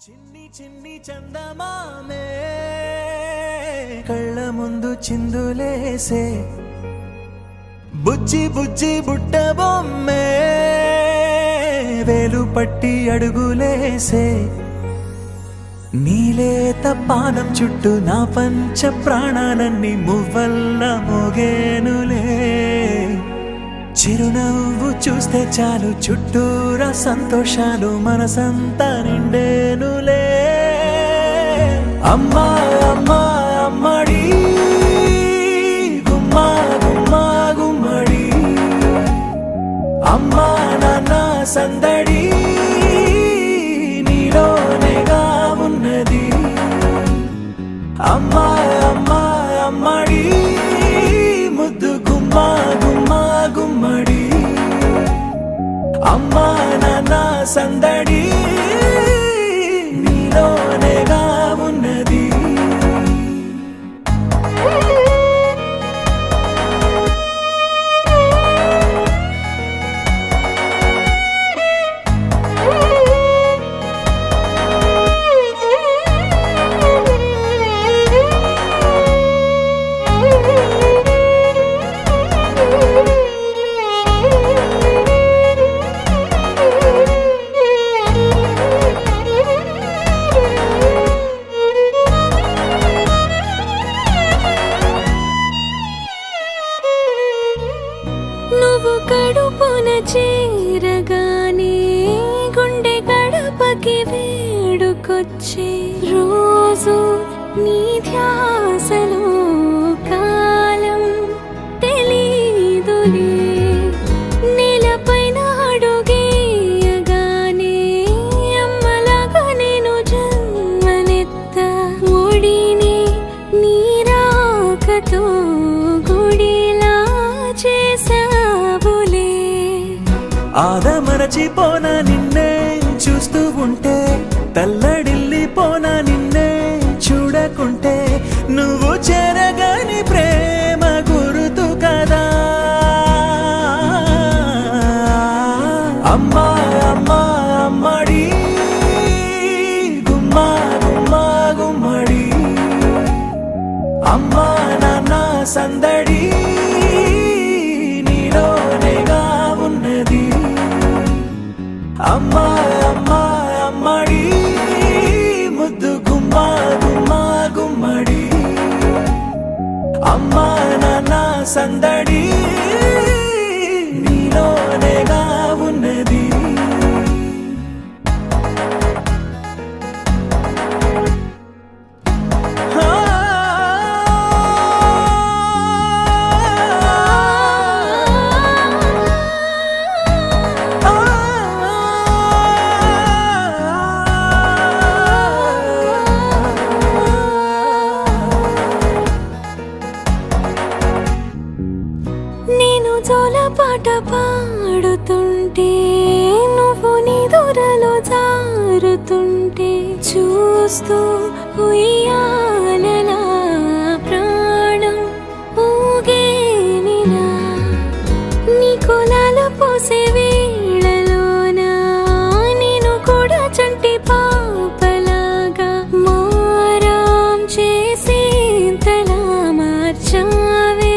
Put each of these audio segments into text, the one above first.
చిన్ని చిన్ని చందమామే కళ్ళ ముందు చిందులేసే బుజ్జి బుజ్జి బుట్ట బొమ్మే వేలు పట్టి అడుగులేసే నీలేత పానం చుట్టూ నా పంచ ప్రాణాలన్నీ మువ్వల్ల మోగేనులే చిరునవ్వు చూస్తే చాలు చుట్టూరా సంతోషాలు మనసంతా నిండేనులే అమ్మా అమ్మా అమ్మడి గుమ్మా గుమ్మా గుమ్మడి అమ్మా నాన్న సందడి నీలోనేగా ఉన్నది అమ్మా అమ్మా అమ్మడి ముద్దు గుమ్మా గుమ్మా గుమ్మడి అమ్మా నాన్న సందడి నీలోనేగా ఉన్నది నువ్వు కడుపున చేరగానే గుండె గడపకి వేడుకొచ్చే రోజు నీ ధ్యాసలో కాలం తెలీదులే నేలపైన అడుగేయగానే అమ్మలాగా నేను జన్మనెత్త ఒడిని నీ రాకతో గుడిలా చేసావులే ఆదమరచిపోనా నిన్నే చూస్తూ ఉంటే తల్లడిల్లిపోనా నిన్నే చూడకుంటే నువ్వు చెరగని ప్రేమ గురుతు కదా అమ్మా అమ్మా అమ్మడి గుమ్మా గుమ్మా గుమ్మడి అమ్మా నాన్న సందడి నీలోనేగా ఉన్నది అమ్మా అమ్మా అమ్మడి ముద్దు గుమ్మా గుమ్మా గుమ్మడి అమ్మా నాన్న సందడి నీలోనేగా ఉన్నది నేను జోలపాట పాడుతుంటే నువ్వు నిదురలో జారుతుంటే చూస్తూ ఉయ్యాలలా ప్రాణం ఊగేనిలా నీ కులాల పోసే వేళలోన నేను కూడా చంటి పాపలాగా మారాం చేసేంతలా మార్చావే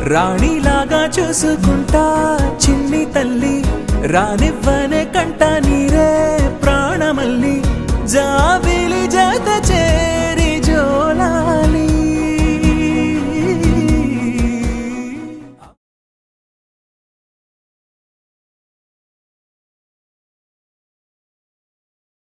రాణిలాగా చూసుకుంటా చిన్ని తల్లి రానివ్వనే కంట